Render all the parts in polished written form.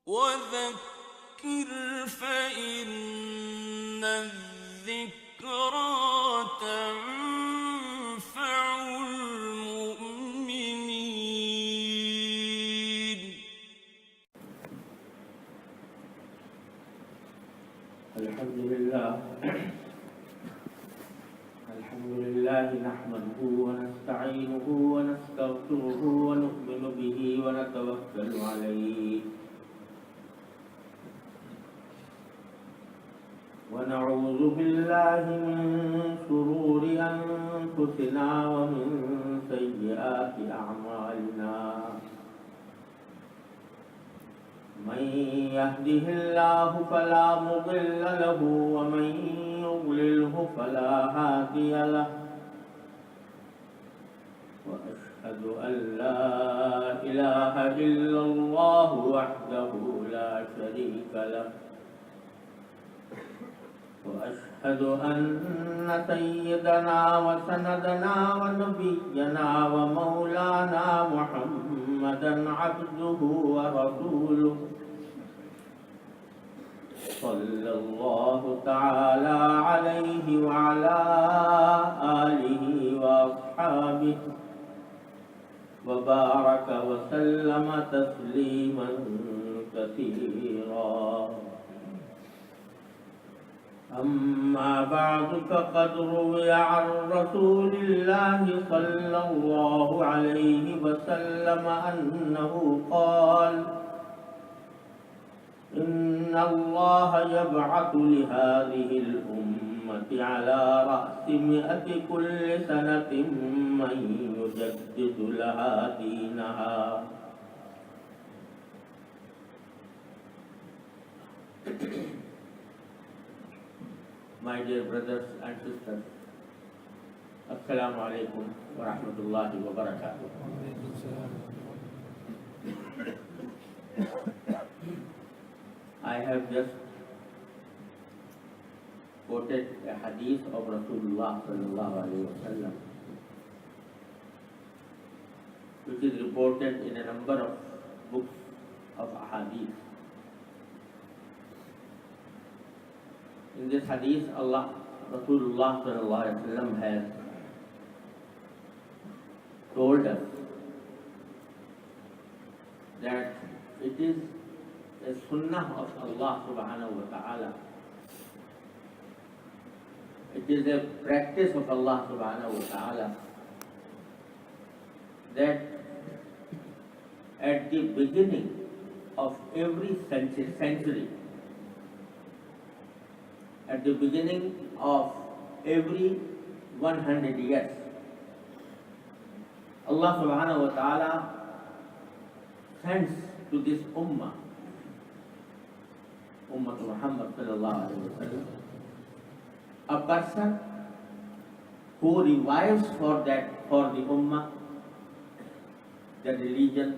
وذكر فإن الذكرى تنفع المؤمنين. الحمد لله نحمده ونستعينه ونستغفره ونؤمن به ونتوكل عليه ونعوذ بالله من شرور أنفسنا ومن سيئات أعمالنا. من يهده الله فلا مضل له ومن يضلله فلا هادي له. وأشهد أن لا إله إلا الله وحده لا شريك له. وأشهد أن سيدنا وسندنا ونبينا ومولانا محمدا عبده ورسوله صلى الله تعالى عليه وعلى آله وأصحابه وبارك وسلم تسليما كثيرا. أما بعد فقد روي عن رسول الله صلى الله عليه وسلم أنه قال: إن الله يبعث لهذه الأمة على رأس 100 كل سنة من يجدد لها دينها. My dear brothers and sisters, Assalamu alaikum wa rahmatullahi wa barakatuh. I have just quoted a hadith of Rasulullah sallallahu alaihi wasallam, which is reported in a number of books of hadith. In this hadith, Rasulullah sallallahu alaihi wasallam has told us that it is a sunnah of Allah subhanahu wa ta'ala. It is a practice of Allah subhanahu wa ta'ala that at the beginning of every century, at the beginning of every 100 years, Allah subhanahu wa ta'ala sends to this ummah Muhammad sallallahu alaihi wasallam, a person who revives for the ummah the religion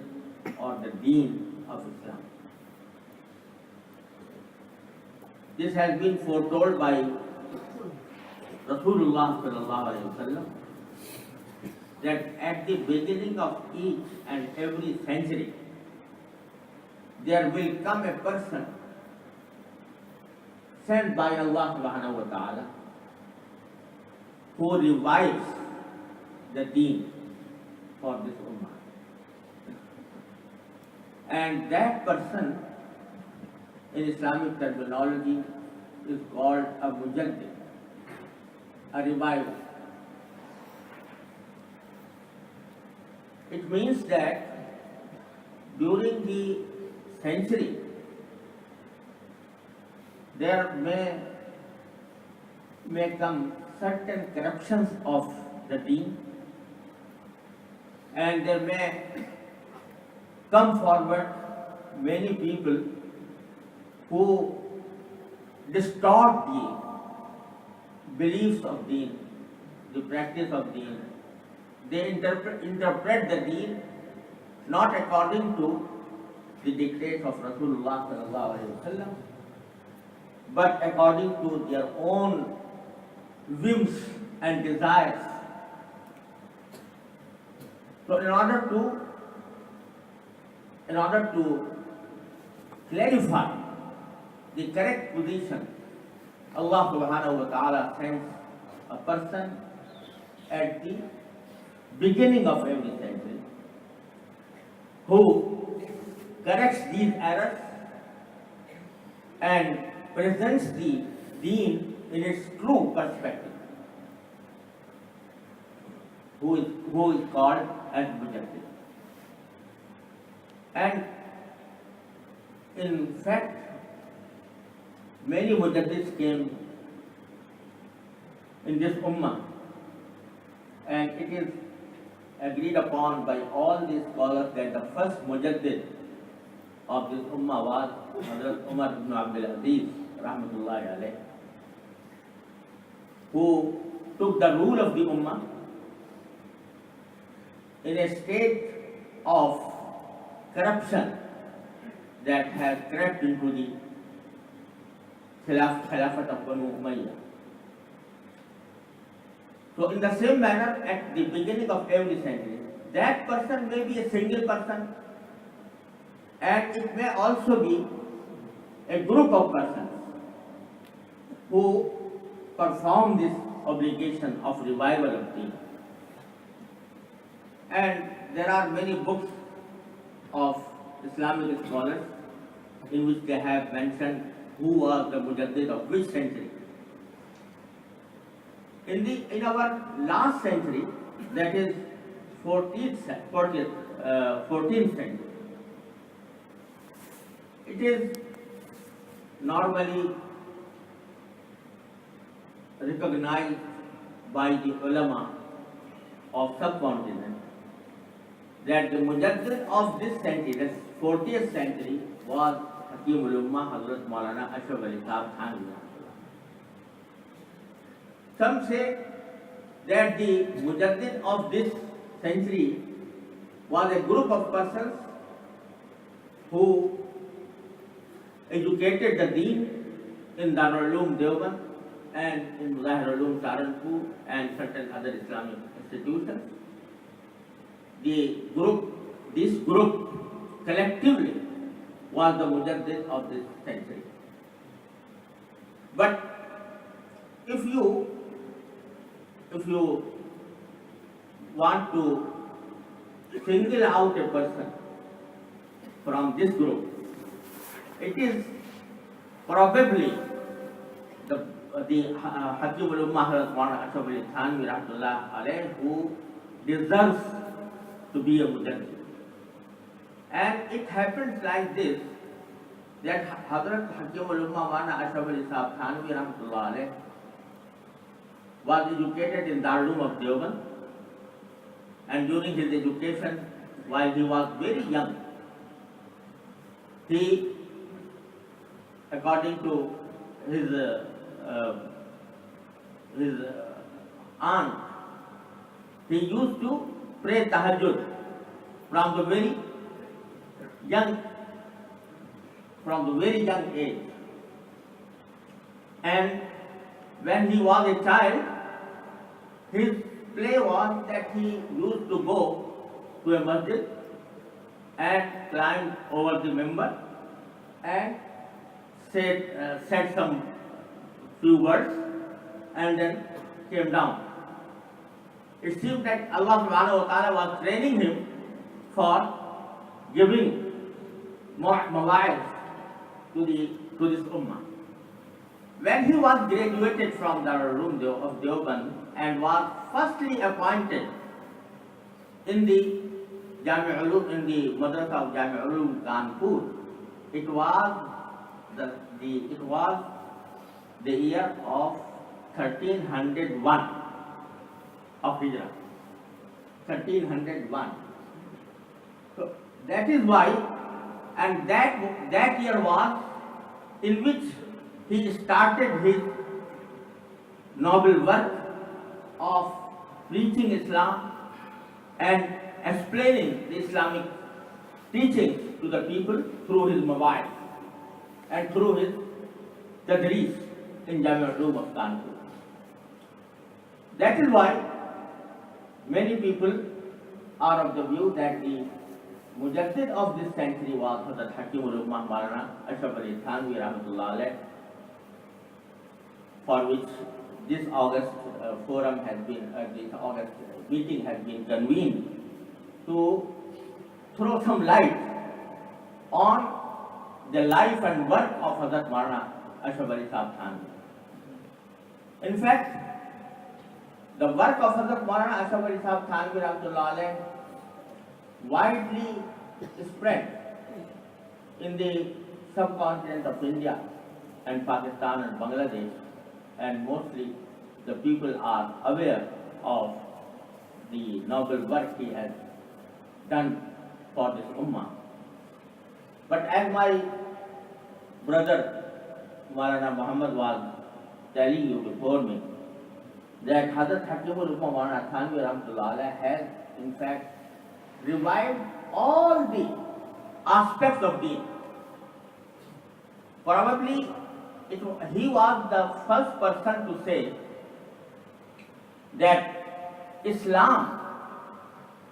or the deen of Islam. This has been foretold by Rasulullah sallallahu alaihi wasallam that at the beginning of each and every century there will come a person sent by Allah subhanahu wa ta'ala who revives the deen for this ummah. And that person in Islamic terminology is called a mujaddid, a reviver. It means that during the century there may come certain corruptions of the deen, and there may come forward many people who distort the beliefs of deen, the practice of deen. They interpret the deen not according to the dictates of Rasulullah sallallahu alaihi wasallam, but according to their own whims and desires. So in order to clarify the correct position, Allah subhanahu wa ta'ala sends a person at the beginning of every century who corrects these errors and presents the deen in its true perspective, who is called as Mujaddid. And in fact, many Mujaddids came in this ummah, and it is agreed upon by all these scholars that the first Mujaddid of this ummah was Hadhrat Umar ibn Abdul Aziz, rahmatullahi alayh, who took the rule of the ummah in a state of corruption that has crept into the Khilafat of Banu Umayyah. So in the same manner, at the beginning of every century, that person may be a single person, and it may also be a group of persons who perform this obligation of revival of deen. And there are many books of Islamic scholars in which they have mentioned who was the Mujaddid of which century. In our last century, that is 14th century, it is normally recognized by the ulama of subcontinent that the Mujaddid of this century, the 40th century, was Hakimul Ummah Hadhrat Moulana Ashraf Thanvi. Some say that the Mujaddid of this century was a group of persons who educated the deen in Darul Uloom Deoband and in Zahir Uloom Saharanpur and certain other Islamic institutions. This group collectively was the Mujaddid of this century. But if you want to single out a person from this group, it is probably the Hakimul Ummah Hadhrat Moulana Ashraf Thanvi rahmatullah alayh who deserves to be a Mujaddid. And it happens like this, that Hadhrat Hakimul Ummah Moulana Ashraf Thanvi rahmatullah alayh was educated in Darul Uloom of Deoband, and during his education, while he was very young, he, according to his aunt, he used to pray tahajjud from the very young age. And when he was a child, his play was that he used to go to a masjid and climb over the member and said some few words and then came down. It seemed that Allah subhanahu wa ta'ala was training him for giving mawa'id to this ummah. When he was graduated from Darul Uloom of Deoband and was firstly appointed in the Madrasa of Jami' Uloom Kanpur, it was the year of 1301 of Hijrah. 1301. So that is why, and that year was in which he started his noble work of preaching Islam and explaining the Islamic teachings to the people through his mawa'id and through his tadrees in Jami' Uloom of Kanpur. That is why many people are of the view that the Mujaddid of this century was Hadhrat Hakimul Ummah Moulana Ashraf Thanvi Rahmatullah Alayh, for which this August forum has been, this August meeting has been convened to throw some light on the life and work of Hadhrat Moulana Ashraf Thanvi. In fact, the work of Hadhrat Moulana Ashraf Thanvi Rahmatullah Alayh widely spread in the subcontinent of India and Pakistan and Bangladesh, and mostly the people are aware of the noble work he has done for this ummah. But as my brother Moulana Muhammad was telling you before me, that Hadhrat Hakimul Ummah Moulana Thanvi Rahmatullah Alayh has in fact revived all the aspects of deen. Probably he was the first person to say that Islam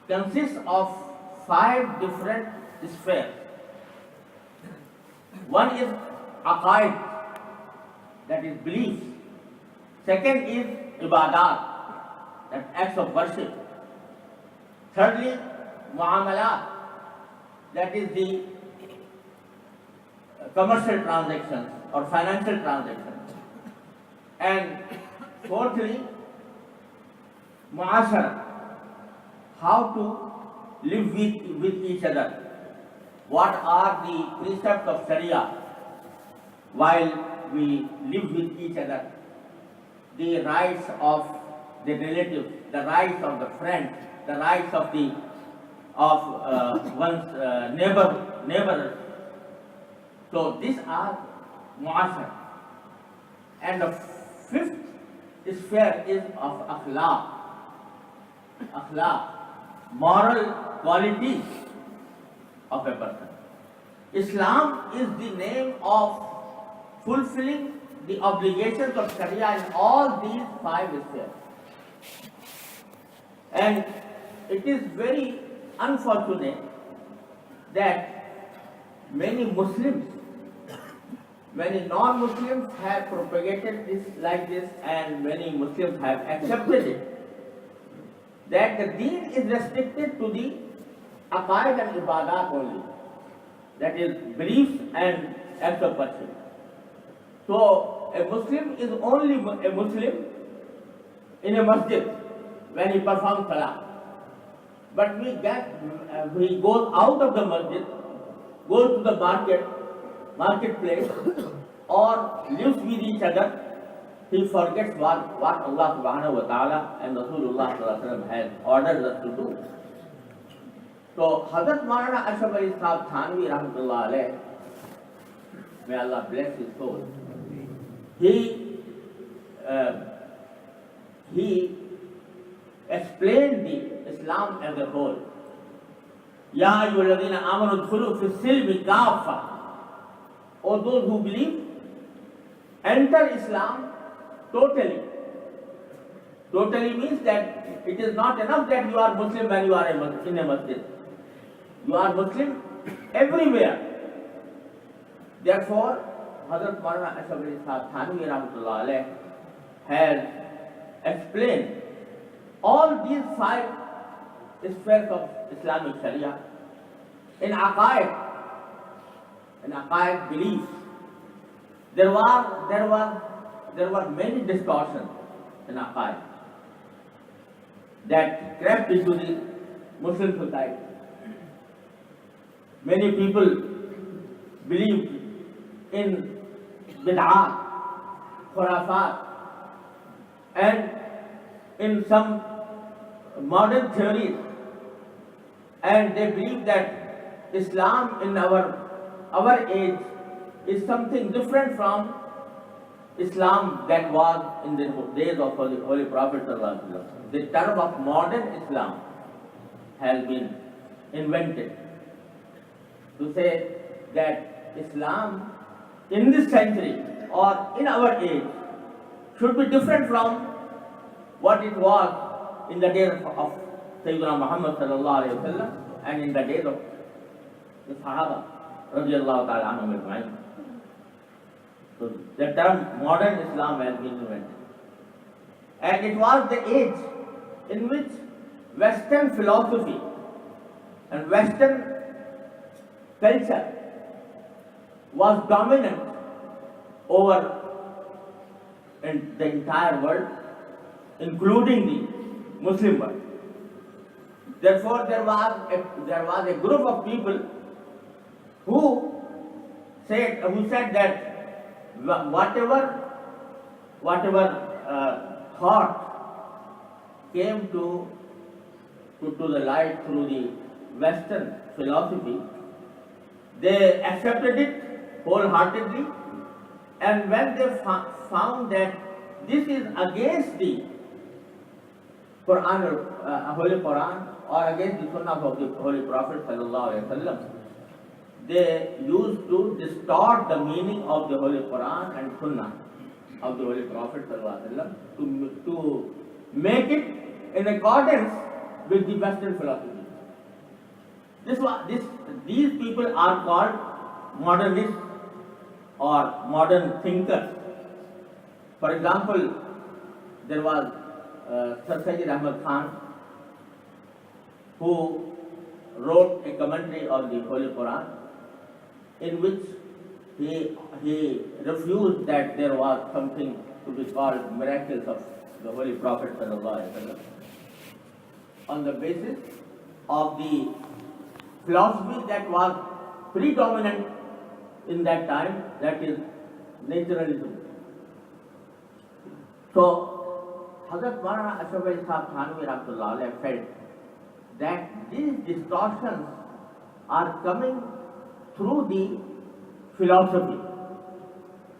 consists of 5 different spheres. One is aqaid, that is beliefs. Second is ibadat, that acts of worship. Thirdly, muamalat, that is the commercial transactions or financial transactions. And fourthly, muashara, how to live with each other. What are the precepts of Sharia while we live with each other? The rights of the relatives, the rights of the friend, the rights of one's neighbor. So these are muashara. And the 5th sphere is of akhlaq, moral qualities of a person. Islam is the name of fulfilling the obligations of Sharia in all these 5 spheres. And it is very unfortunate that many Muslims, many non-Muslims have propagated this like this, and many Muslims have accepted it, that the deen is restricted to the aqaid and ibadat only, that is beliefs and acts of worship. So a Muslim is only a Muslim in a masjid when he performs salah. But he goes out of the masjid, goes to the marketplace, or lives with each other, he forgets what Allah subhanahu wa ta'ala and Rasulullah sallallahu alaihi wasallam has ordered us to do. So Hadhrat Moulana Ashraf Thanvi Rahmatullah Alayh, may Allah bless his soul, he explained the Islam as a whole. Ya ayyuhalladhina amanu udkhulu fi silmi kaffa. O those who believe, enter Islam totally. Totally means that it is not enough that you are Muslim when you are in a masjid. You are Muslim everywhere. Therefore, Hadhrat Moulana Ashraf Thanvi Rahmatullah Alayh has explained all these 5 spheres of Islamic Sharia. In aqaid beliefs, there were many distortions in aqaid that crept into the Muslim society. Many people believed in bid'ah, khurafat, and in some modern theories, and they believe that Islam in our age is something different from Islam that was in the days of the Holy Prophet sallallahu alaihi wasallam. The term of modern Islam has been invented to say that Islam in this century or in our age should be different from what it was in the days of Sayyidina Muhammad sallallahu alaihi wasallam and in the days of the Sahaba radiallahu ta'ala anhum ajma'in. So the term modern Islam has been invented. And it was the age in which Western philosophy and Western culture was dominant over in the entire world, including the Muslim world. Therefore, there was a group of people who said that whatever thought came to the light through the Western philosophy, they accepted it wholeheartedly, and when they found that this is against the Quran, Holy Quran, or against the Sunnah of the Holy Prophet sallallahu alaihi wasallam, they used to distort the meaning of the Holy Quran and Sunnah of the Holy Prophet sallallahu alaihi wasallam to make it in accordance with the Western philosophy. These people are called modernists or modern thinkers. For example, there was Sir Sayyid Ahmad Khan, who wrote a commentary on the Holy Quran, in which he refused that there was something to be called miracles of the Holy Prophet sallallahu alaihi wasallam, on the basis of the philosophy that was predominant in that time, that is naturalism. So Hadhrat Moulana Ashraf Thanvi rahmatullah felt that these distortions are coming through the philosophy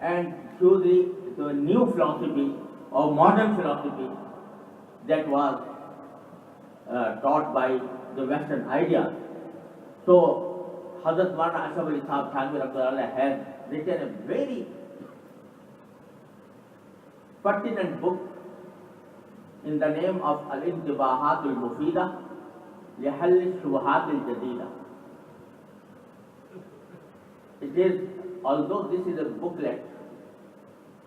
and through the new philosophy or modern philosophy that was taught by the Western idea. So Hadhrat Moulana Ashraf Thanvi rahmatullah has written a very pertinent book in the name of Al-Intibahat al-Mufida لحل الشبهات الجديدة. It is, although this is a booklet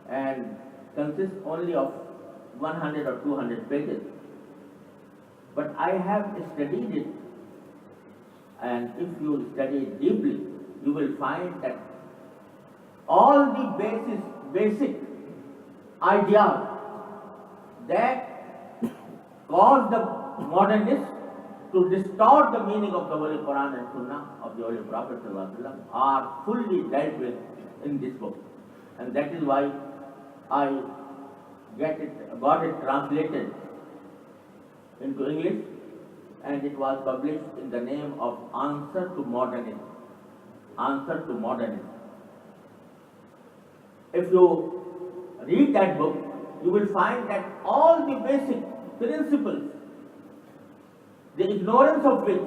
and consists only of 100 or 200 pages, but I have studied it, and if you study it deeply, you will find that all the basic ideas that cause the modernists to distort the meaning of the Holy Quran and Sunnah of the Holy Prophet ﷺ are fully dealt with in this book. And that is why I got it translated into English, and it was published in the name of Answer to Modernism. Answer to Modernism. If you read that book, you will find that all the basic principles, the ignorance of which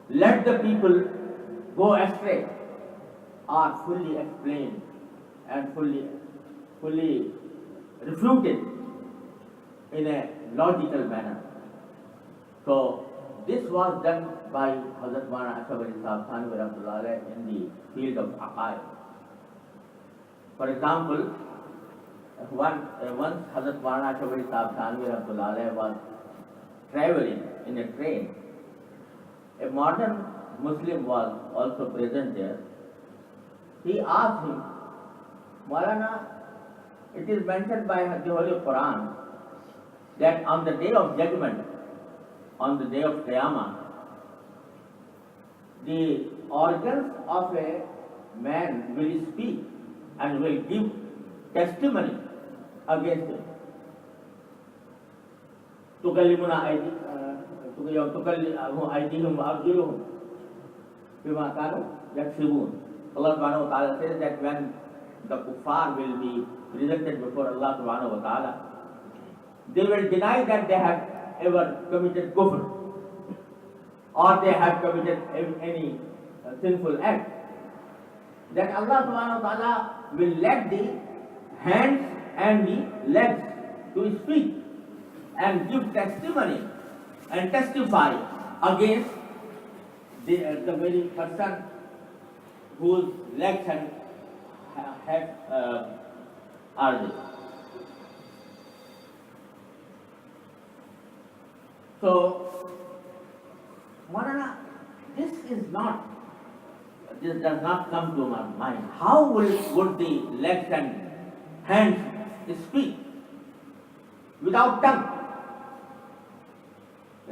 led the people go astray, are fully explained and fully refuted in a logical manner. So this was done by Hadhrat Moulana Ashraf Thanvi rahmatullah in the field of aqaid. For example, once Hadhrat Moulana Ashraf Thanvi rahmatullah was traveling in a train. A modern Muslim was also present there. He asked him, Moulana, it is mentioned by the Holy Quran that on the day of judgment, on the day of Qiyamah, the organs of a man will speak and will give testimony against him. تكلمنا أيديهم وأرجلهم بما كانوا يكسبون. Allah subhanahu wa ta'ala says that when the kuffar will be presented before Allah subhanahu wa ta'ala, they will deny that they have ever committed kufr or they have committed any sinful act. Then Allah subhanahu wa ta'ala will let the hands and the legs to speak and give testimony and testify against the very person whose legs have are there. So, Moulana, this does not come to my mind. How would the legs and hands speak without tongue?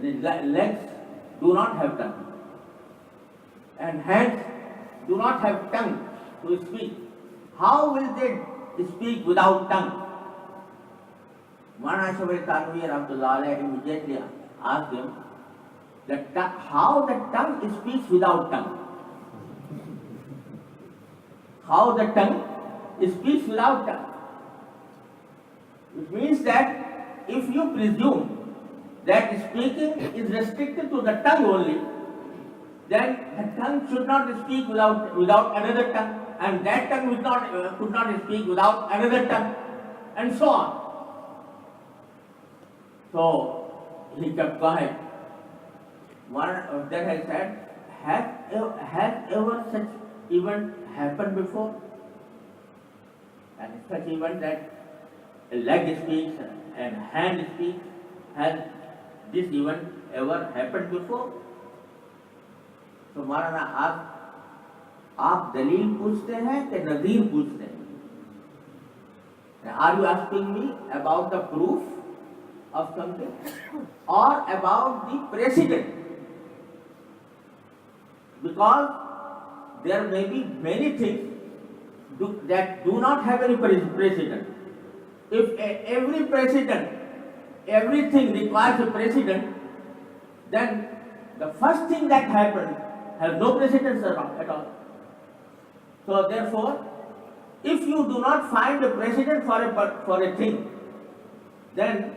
The legs do not have tongue, and hands do not have tongue to speak. How will they speak without tongue? Moulana Ashraf Thanvi immediately asked him that how the tongue speaks without tongue. How the tongue speaks without tongue. Which means that if you presume that speaking is restricted to the tongue only, then the tongue should not speak without another tongue, and that tongue could not speak without another tongue, and so on. So he kept quiet. One of that I said, has ever such event happened before? And such event that a leg speaks and hand speaks, has this event ever happened before? तो मौलाना आप दलील पूछते हैं कि नज़ीर पूछते हैं? Are you asking me about the proof of something or about the precedent? Because there may be many things that do not have any precedent. If everything requires a precedent, then the first thing that happened has no precedence at all. So therefore, if you do not find a precedent for a thing, then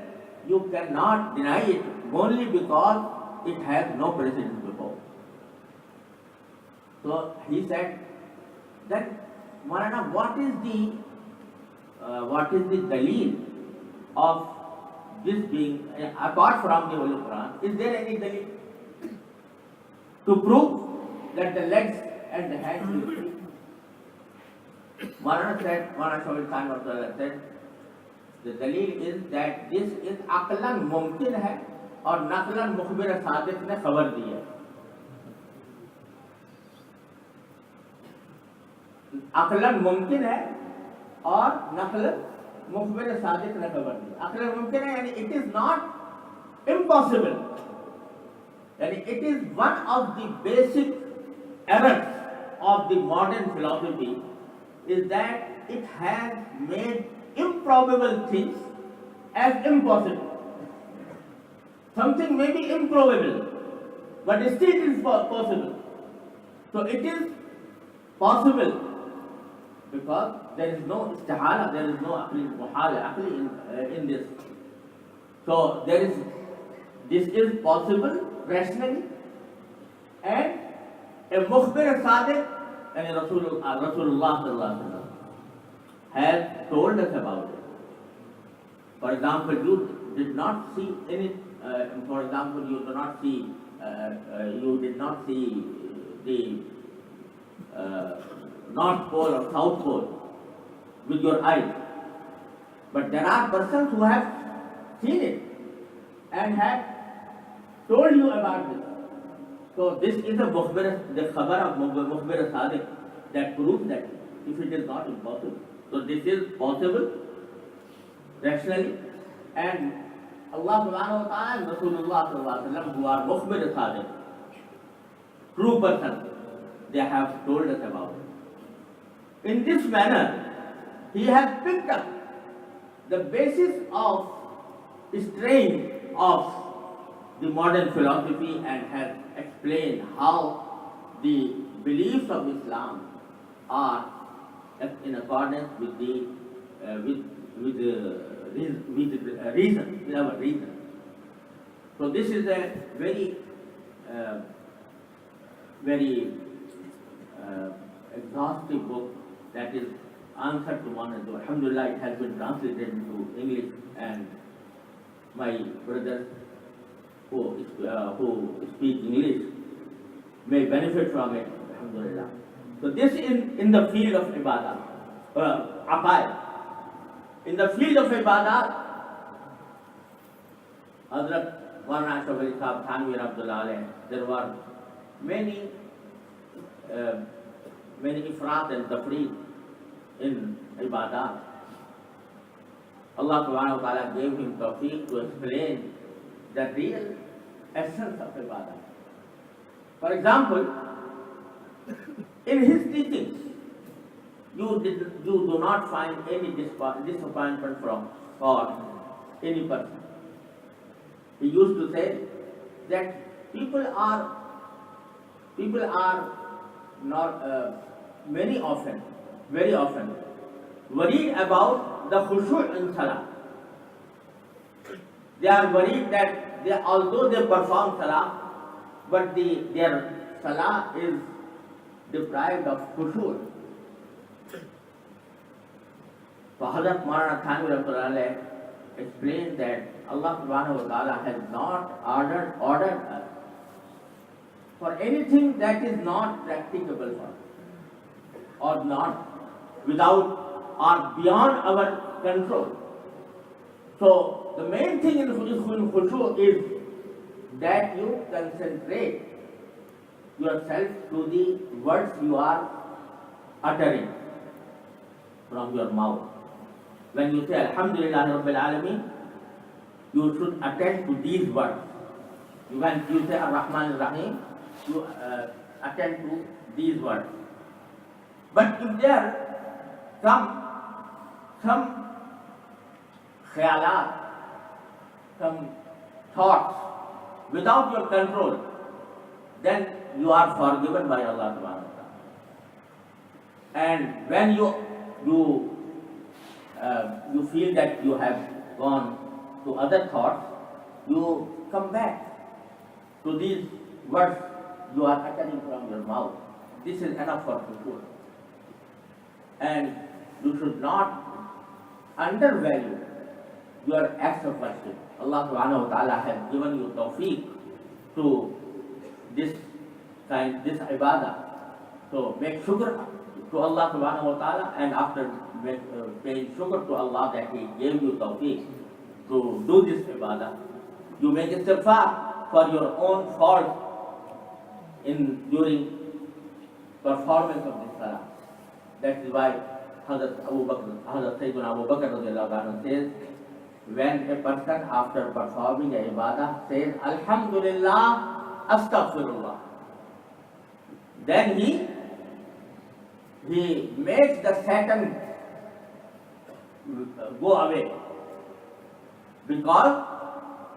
you cannot deny it only because it has no precedent before. So he said that, Moulana, what is the dalil of this being, apart from the Holy Quran, is there any dalil to prove that the legs and the hands will speak? Moulana said, the dalil is that this is aqlan mumkin hai और नकलन मुखबिर सादिक ने खबर दी है. अकलन मुमकिन है और नकलन मुखबिर सादिक ने खबर दी. अकलन मुमकिन है यानी it is not impossible. यानी it is one of the basic errors of the modern philosophy is that it has made improbable things as impossible. Something may be improbable, but still it is possible. So it is possible because there is no istihala, there is no muhala in this. So this is possible rationally, and a mukhbir sadiq, and Rasulullah sallallahu alaihi wasallam has told us about it. For example, you did not see any. For example, you did not see the North Pole or South Pole with your eyes, but there are persons who have seen it and have told you about this. So this is the khabar of mukhbir sadiq that proves that if it is not impossible. So this is possible rationally, and Allah subhanahu wa ta'ala and Rasulullah sallallahu alaihi wasallam, who are mukhbir sadiq, true person, they have told us about it. In this manner, he has picked up the basis of strain of the modern philosophy and has explained how the beliefs of Islam are in accordance with the reason, with our reason. So this is a very exhaustive book that is answer to one another. Alhamdulillah, it has been translated into English, and my brothers who speak English may benefit from it. Alhamdulillah. So this in the field of ibadah, aqaid. In the field of ibadah, Hadhrat Moulana Ashraf Thanvi, there were many ifrat and tafreed in ibadah. Allah subhanahu wa ta'ala gave him tawfiq to explain the real essence of ibadah. For example, in his teachings, you do not find any disappointment for any person. He used to say that people are not very often worried about the khushu' in salah. They are worried that although they perform salah, but their salah is deprived of khushu'. So Hadhrat Moulana Thanvi explained that Allah subhanahu wa ta'ala has not ordered us for anything that is not practicable for us, or not without or beyond our control. So the main thing in khushu' is that you concentrate yourself to the words you are uttering from your mouth. When you say Alhamdulillah Rabbil Alameen, you should attend to these words. When you say Ar-Rahman Ar-Rahim, you attend to these words. But if there are some khayalat, some thoughts without your control, then you are forgiven by Allah subhanahu wa ta'ala. And when you feel that you have gone to other thoughts, you come back to these words you are uttering from your mouth. This is enough for khushu'. And you should not undervalue your acts of worship. Allah subhanahu wa ta'ala has given you tawfiq to this ibadah. So make shukr to Allah subhanahu wa ta'ala, and after paying shukr to Allah that He gave you tawfiq to do this ibadah, you make istighfar for your own fault during performance of this salah. That is why Hadhrat Sayyidina Abu Bakr radiallahu anhu says, when a person after performing a ibadah says Alhamdulillah, Astaghfirullah, then he makes the Satan go away. Because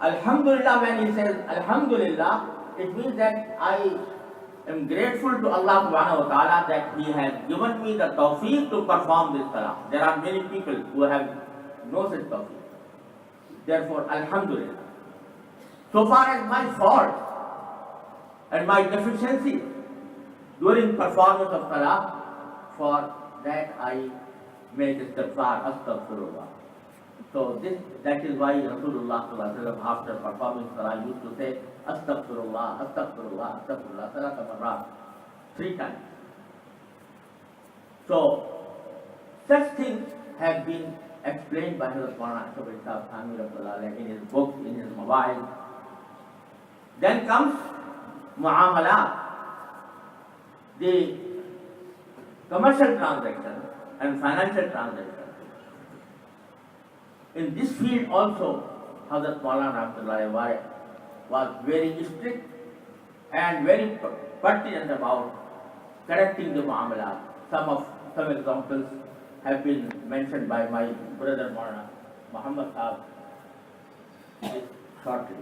Alhamdulillah, when he says Alhamdulillah, it means that I am grateful to Allah subhanahu wa ta'ala that He has given me the tawfiq to perform this salah. There are many people who have no such tawfiq. Therefore, Alhamdulillah. So far as my faults and my deficiencies during performance of salah, for that I make istighfar, astaghfirullah. So that is why Rasulullah sallallahu alaihi wasallam after performing salah used to say astaghfirullah, astaghfirullah, astaghfirullah, salata marrat, 3 times. So such things have been explained by Hadhrat Moulana Ashraf in his books, in his mawa'id. Then comes muamalat, the commercial transactions and financial transactions. In this field also, Hadhrat Moulana was very strict and very pertinent about correcting the muamalat. Some examples have been mentioned by my brother Moulana Muhammad Saab shortly.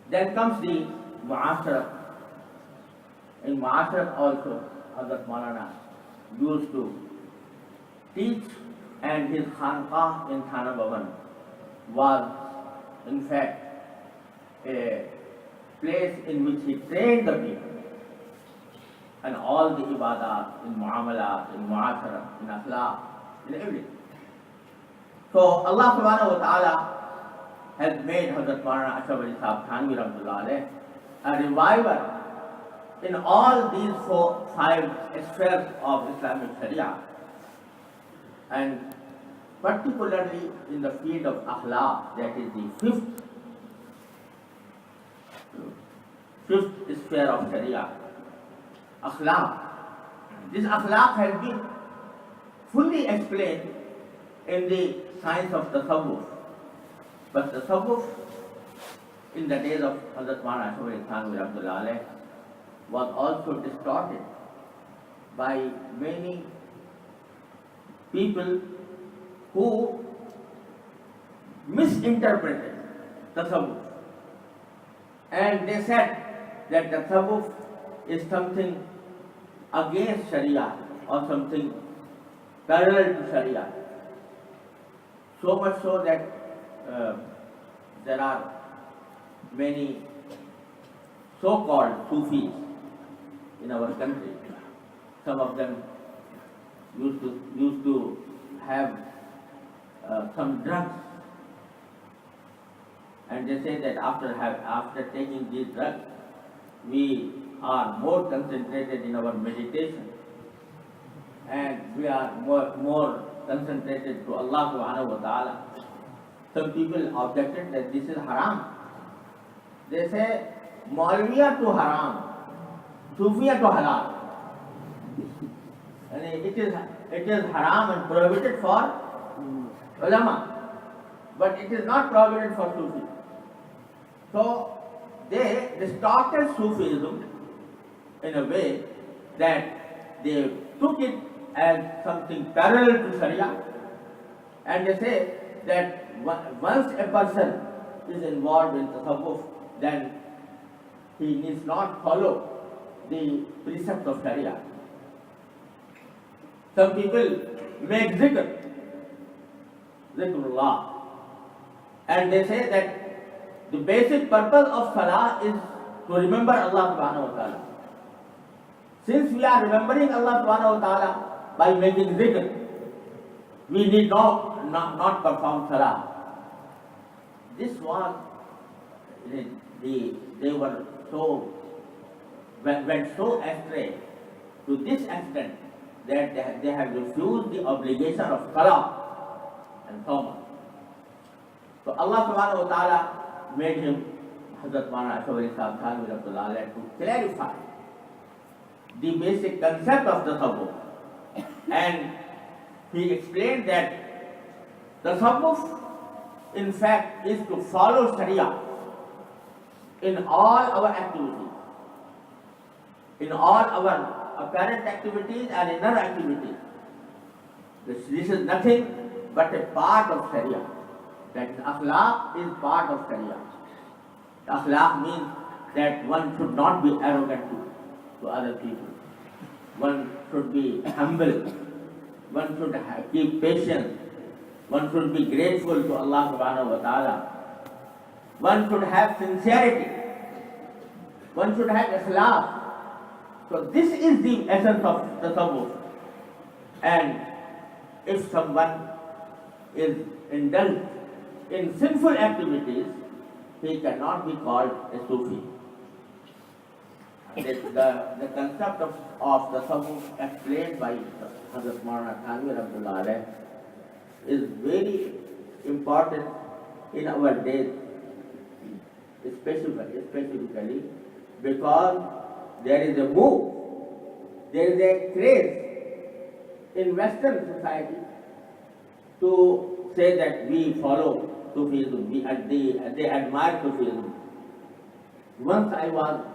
Then comes the Mu'asharat. In Mu'asharat also, Hadhrat Moulana used to teach, and his khanqah in Thana Bhavan was in fact a place in which he trained the people. And all the ibadat, in muamalat, in mu'asharat, in akhlaq, in everything. So Allah subhanahu wa ta'ala has made Hadhrat Moulana Ashraf Thanvi rahmatullah a reviver in all these 5 spheres of Islamic Sharia, and particularly in the field of akhlaq, that is the fifth sphere of Sharia, akhlaq. This akhlaq has been fully explained in the science of tasawwuf, but tasawwuf in the days of Hadhrat Moulana Ashraf was also distorted by many people who misinterpreted tasawwuf, and they said that tasawwuf is something against Sharia or something parallel to Sharia. So much so that there are many so-called Sufis in our country. Some of them used to have some drugs, and they say that after taking these drugs, we are more concentrated in our meditation, and we are more concentrated to Allah subhanahu wa ta'ala. Some people objected that this is haram. They say, Maulviya to haram, Sufiya to halal. And it is haram and prohibited for ulama, but it is not prohibited for Sufi. So they distorted Sufism in a way that they took it as something parallel to Sharia, and they say that once a person is involved in tasawwuf, then he needs not follow the precepts of Sharia. Some people make zikrullah, and they say that the basic purpose of salah is to remember Allah subhanahu wa ta'ala. Since we are remembering Allah subhanahu wa ta'ala by making zikr, we need not perform salah. This was, they were so, went so astray to this extent that they have refused the obligation of salah and so on. So Allah subhanahu wa ta'ala made him, Hadhrat Moulana Ashraf to clarify the basic concept of the tasawwuf, and he explained that the tasawwuf in fact is to follow Sharia in all our activities, in all our apparent activities and inner activities. This is nothing but a part of Sharia. That is, akhlaq is part of Sharia. Akhlaq means that one should not be arrogant to other people. One should be humble. One should keep patience. One should be grateful to Allah subhanahu wa ta'ala. One should have sincerity. One should have ikhlas. So this is the essence of tasawwuf. And if someone is indulged in sinful activities, he cannot be called a Sufi. The concept of the tasawwuf explained by Hadhrat Moulana Thanvi is very important in our days, specifically because there is a move, there is a craze in Western society to say that we follow Sufism, they admire Sufism. Once I was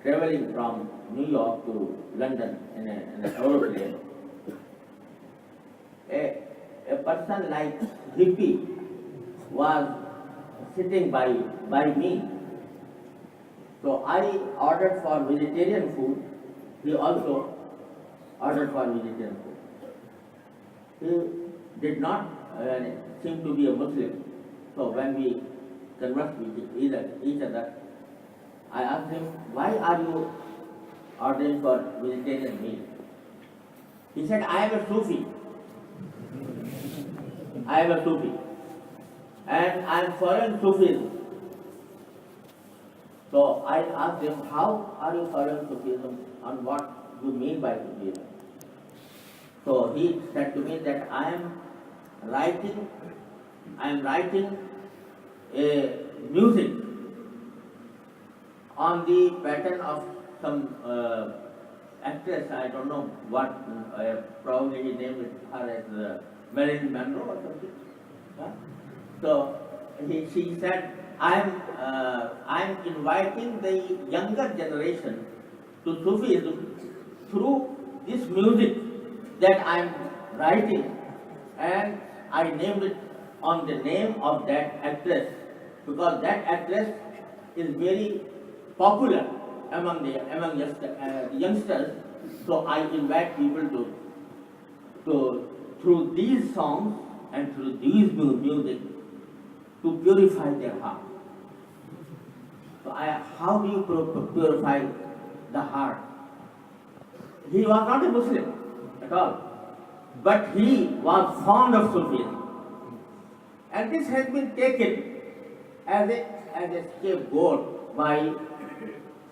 traveling from New York to London in an aeroplane. A person like hippie was sitting by me. So I ordered for vegetarian food. He also ordered for vegetarian food. He did not seem to be a Muslim. So when we conversed with each other, I asked him, why are you ordering for vegetarian meal? He said, I am a Sufi. I am a Sufi and I am following Sufism. So I asked him, how are you following Sufism and what you mean by Sufism? So he said to me that I am writing a music on the pattern of some actress, I don't know what, probably he named her as Marilyn Monroe or something. Huh? So she said, I am inviting the younger generation to Sufism through this music that I am writing, and I named it on the name of that actress because that actress is very popular among youngsters. So I invite people to through these songs and through these music to purify their heart. So how do you purify the heart? He was not a Muslim at all, but he was fond of Sufism. And this has been taken as a scapegoat by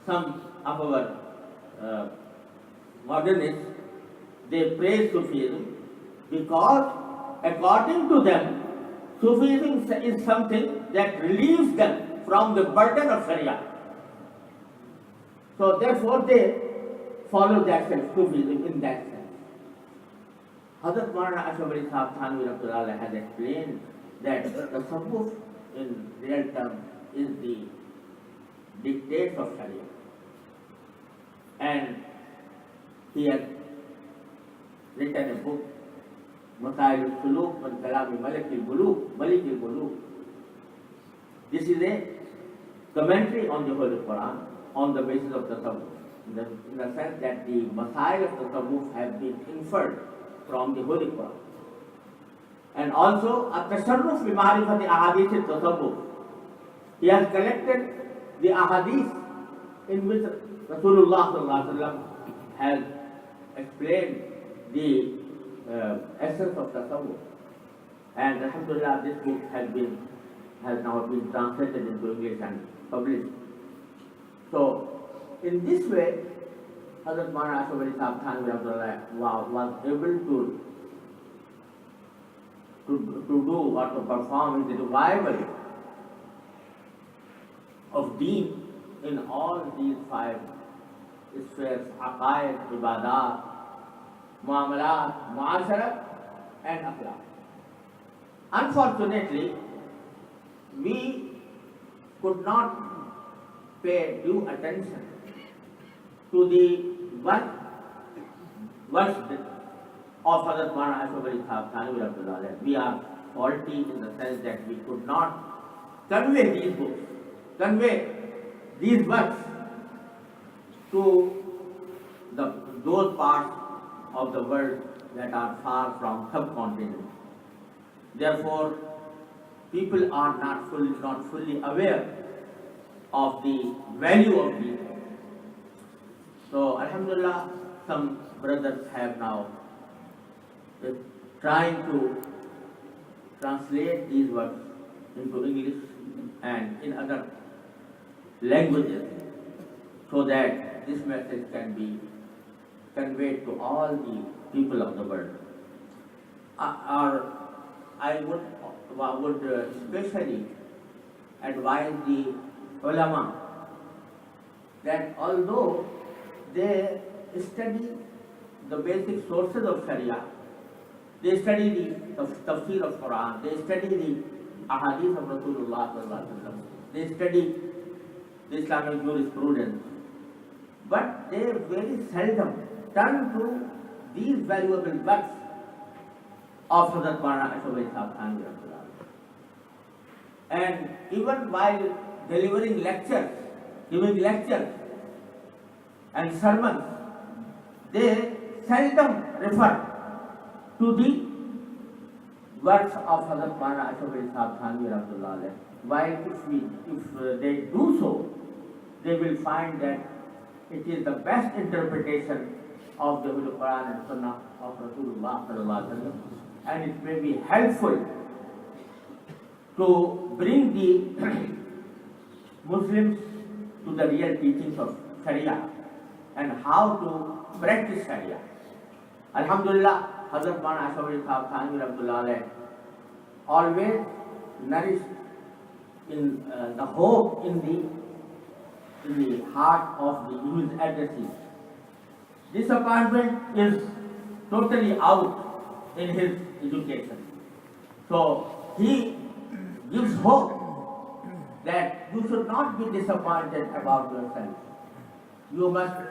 some of our modernists. They praise Sufism because, according to them, Sufism is something that relieves them from the burden of Sharia. So therefore they follow that sense, Sufism in that sense. Hadhrat Moulana Ashraf Thanvi has explained that the tasawwuf in real term is the dictates of Sharia. And he has written a book, Masail al-Suluk min Kalami Malik al-Buluk. This is a commentary on the Holy Quran on the basis of tasawwuf, in the sense that the Masail of tasawwuf have been inferred from the Holy Quran. And also, at-tasharruf bi ma'rifati ahadith al-tasawwuf. He has collected the ahadith in which Rasulullah sallallahu alaihi wasallam has explained the essence of tasawwuf. And alhamdulillah, this book has now been translated into English and published. So, in this way, Hadhrat Moulana Ashraf was able to do or to perform the revival of Deen in all these 5 spheres: aqaid, ibadat, muamalat, muasharat, and akhlaq. Unfortunately, we could not pay due attention to the words of Hadhrat Moulana Ashraf. We are faulty in the sense that we could not convey these words to those parts of the world that are far from subcontinent. Therefore, people are not fully aware of the value of these. So, alhamdulillah, some brothers have now trying to translate these words into English and in other languages so that this message can be conveyed to all the people of the world. I would especially advise the ulama that although they study the basic sources of Sharia, they study the tafsir of Quran, they study the ahadith of Rasulullah, they study the Islamic jurisprudence, but they very seldom turn to these valuable works of Hadhrat Moulana Ashraf. And even while giving lectures and sermons, they seldom refer to the works of Hadhrat Moulana Ashraf. While if they do so, they will find that it is the best interpretation of the Holy Quran and Sunnah of Rasulullah, and it may be helpful to bring the Muslims to the real teachings of Sharia and how to practice Sharia. Alhamdulillah, Hadhrat Moulana Ashraf Thanvi always nourished in the hope in the heart of the his addressees. Disappointment is totally out in his education. So he gives hope that you should not be disappointed about yourself. You must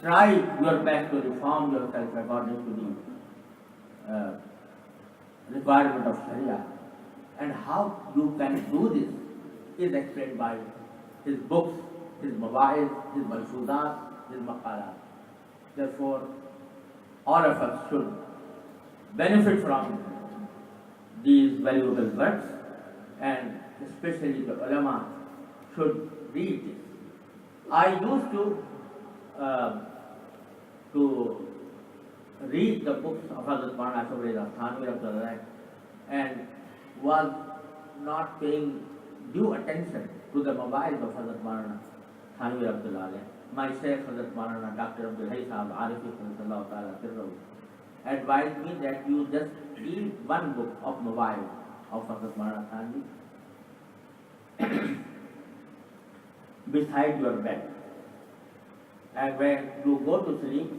try your best to reform yourself according to the requirement of Sharia. And how you can do this is explained by his books, his mawaiz, his malfudat, his maqalat. Therefore, all of us should benefit from these valuable works, and especially the ulama should read this. I used to read the books of Hadhrat Moulana Ashraf and was not paying due attention to the mobile of Hadhrat Moulana Ashraf. My Shaykh Hadhrat Moulana Dr. Abdul Hay Sahab Arifi advised me that you just read one book of mobile of Hadhrat Moulana Thanvi beside your bed. And when you go to sleep,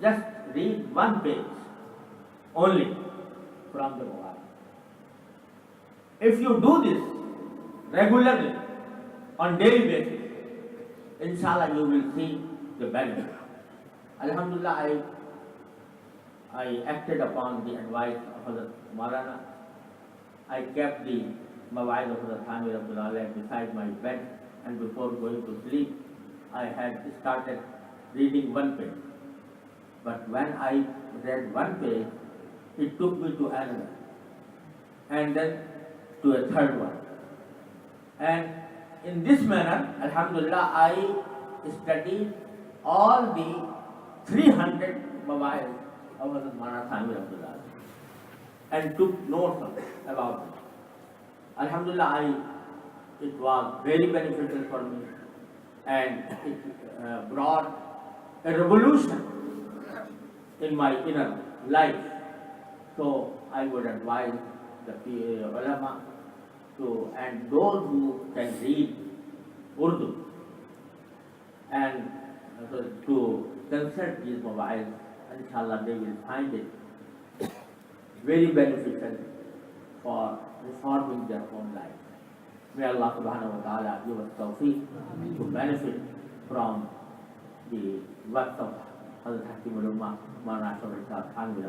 just read one page only from the mobile. If you do this regularly, on daily basis, inshallah you will see the benefit. Alhamdulillah, I acted upon the advice of Hadhrat Moulana. I kept the mawaiz of Hadhrat Thanvi beside my bed, and before going to sleep, I had started reading one page. But when I read one page, it took me to another, and then to a third one. And in this manner, Alhamdulillah, I studied all the 300 mawaiz of Hadhrat Moulana Thanvi and took notes about it. Alhamdulillah, it was very beneficial for me, and it brought a revolution in my inner life. So I would advise the ulama and those who can read Urdu and to consult these mobiles, inshallah they will find it very beneficial for reforming their own life. May Allah subhanahu wa ta'ala give us tawfiq to benefit from the works of Hadhrat Hakim al-Ummah Moulana Ashraf Thanvi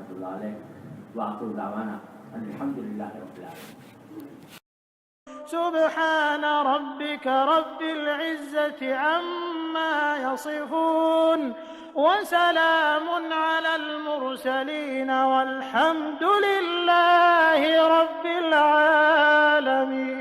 wa akhiru da'wana alhamdulillahi rabbil alamin. سبحان ربك رب العزة عما يصفون وسلام على المرسلين والحمد لله رب العالمين.